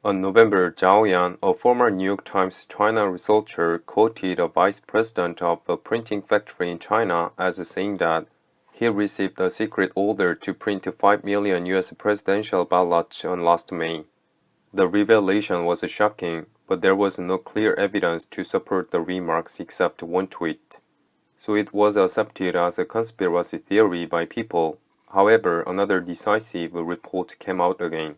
On November, Zhao Yan, a former New York Times China researcher, quoted a vice president of a printing factory in China as saying that he received a secret order to print 5 million US presidential ballots on last May. The revelation was shocking, but there was no clear evidence to support the remarks except one tweet. So it was accepted as a conspiracy theory by people. However, another decisive report came out again.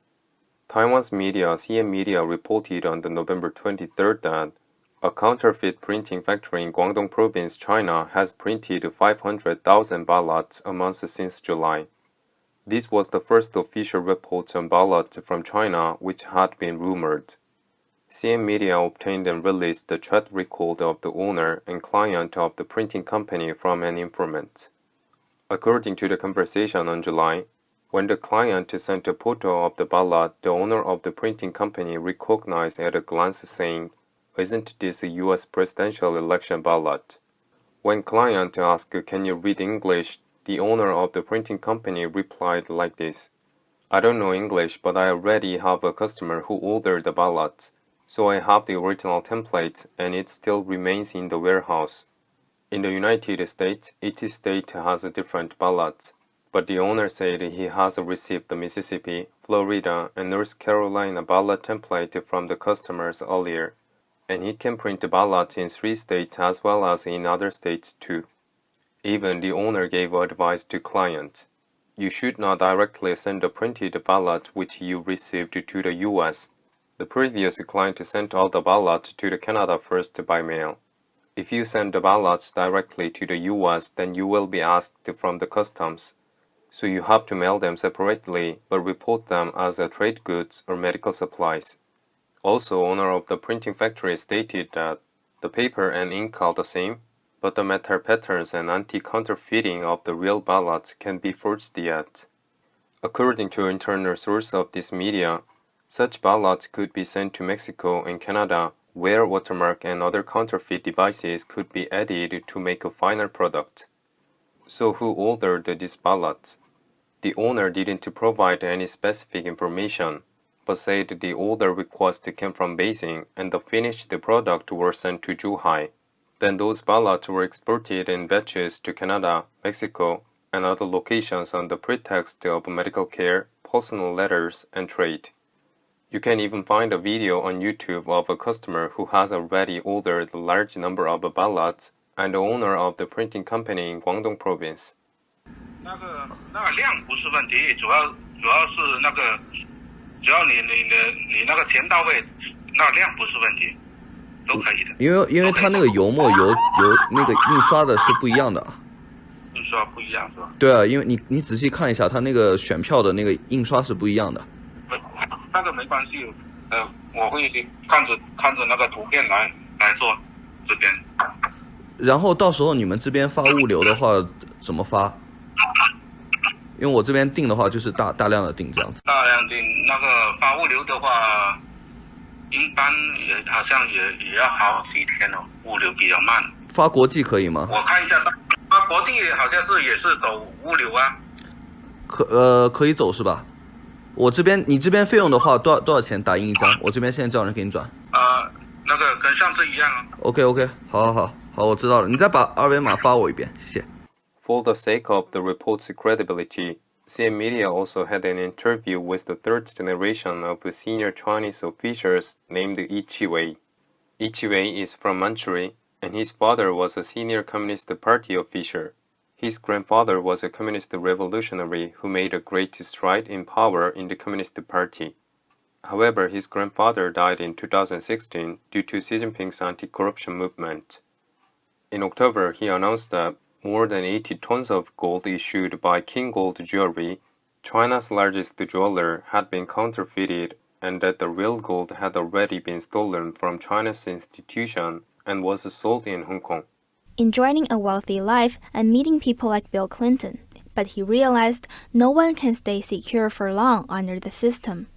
Taiwan's media, CN Media, reported on the November 23rd that a counterfeit printing factory in Guangdong Province, China, has printed 500,000 ballots a month since July. This was the first official report on ballots from China, which had been rumored. CN Media obtained and released the chat record of the owner and client of the printing company from an informant. According to the conversation on July, when the client sent a photo of the ballot, the owner of the printing company recognized at a glance saying, "Isn't this a US presidential election ballot?" When client asked, "Can you read English?" the owner of the printing company replied like this, "I don't know English, but I already have a customer who ordered the ballot, so I have the original template and it still remains in the warehouse." In the United States, each state has a different ballot. But the owner said he has received the Mississippi, Florida, and North Carolina ballot template from the customers earlier, and he can print the ballot in 3 states as well as in other states too. Even the owner gave advice to client. You should not directly send a printed ballot which you received to the US. The previous client sent all the ballot to the Canada first by mail. If you send the ballots directly to the US, then you will be asked from the customs. So you have to mail them separately, but report them as trade goods or medical supplies. Also, owner of the printing factory stated that the paper and ink are the same, but the metal patterns and anti-counterfeiting of the real ballots can be forged yet. According to internal source of this media, such ballots could be sent to Mexico and Canada, where watermark and other counterfeit devices could be added to make a final product. So who ordered these ballots? The owner didn't provide any specific information, but said the order request came from Beijing and the finished product were sent to Zhuhai. Then those ballots were exported in batches to Canada, Mexico, and other locations on the pretext of medical care, personal letters, and trade. You can even find a video on YouTube of a customer who has already ordered a large number of ballots and the owner of the printing company in Guangdong Province. 那个量不是问题，主要是那个，只要你那个钱到位，那量不是问题，都可以的。因为它那个油墨油那个印刷的是不一样的。印刷不一样是吧？对啊，因为你仔细看一下，它那个选票的那个印刷是不一样的。那个没关系，我会看着那个图片来做这边。然后到时候你们这边发物流的话怎么发？因为我这边订的话就是大量的订这样子。大量订那个发物流的话，一般好像也要好几天哦，物流比较慢。发国际可以吗？我看一下，发国际好像也是走物流啊。可以走是吧？你这边费用的话多少钱打印一张？我这边现在叫人给你转。那个跟上次一样啊。OK， 好，我知道了。你再把二维码发我一遍，谢谢。For the sake of the report's credibility, CN Media also had an interview with the third generation of senior Chinese officials named Yi Qiwei. Yi Qiwei is from Manchuria, and his father was a senior Communist Party official. His grandfather was a communist revolutionary who made a great stride in power in the Communist Party. However, his grandfather died in 2016 due to Xi Jinping's anti-corruption movement. In October, he announced that more than 80 tons of gold issued by King Gold Jewelry, China's largest jeweler, had been counterfeited and that the real gold had already been stolen from China's institution and was sold in Hong Kong. Enjoying a wealthy life and meeting people like Bill Clinton, but he realized no one can stay secure for long under the system.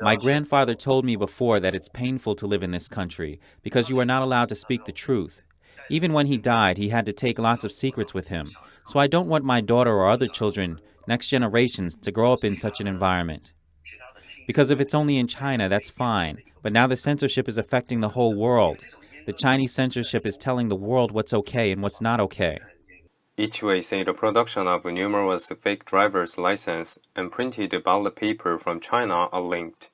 My grandfather told me before that it's painful to live in this country because you are not allowed to speak the truth. Even when he died, he had to take lots of secrets with him. So I don't want my daughter or other children, next generations, to grow up in such an environment. Because if it's only in China, that's fine. But now the censorship is affecting the whole world. The Chinese censorship is telling the world what's okay and what's not okay. Ichwei said the production of numerous fake driver's license and printed ballot paper from China are linked.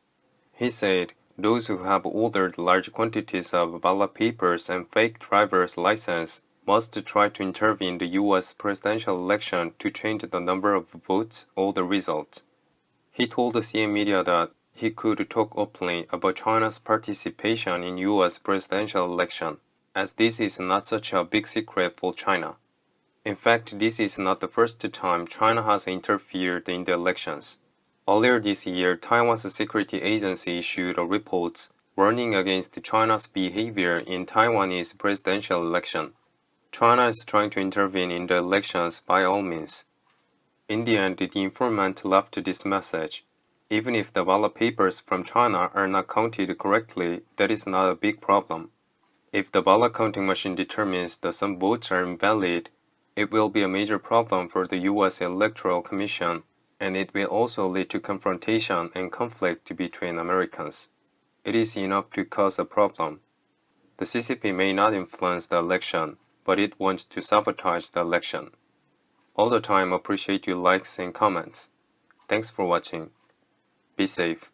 He said those who have ordered large quantities of ballot papers and fake driver's license must try to intervene in the U.S. presidential election to change the number of votes or the result. He told the CN media that he could talk openly about China's participation in U.S. presidential election, as this is not such a big secret for China. In fact, this is not the first time China has interfered in the elections. Earlier this year, Taiwan's security agency issued a report warning against China's behavior in Taiwanese presidential election. China is trying to intervene in the elections by all means. In the end, the informant left this message. Even if the ballot papers from China are not counted correctly, that is not a big problem. If the ballot counting machine determines that some votes are invalid, it will be a major problem for the U.S. Electoral Commission, and it will also lead to confrontation and conflict between Americans. It is enough to cause a problem. The CCP may not influence the election, but it wants to sabotage the election. All the time, appreciate your likes and comments. Thanks for watching. Be safe.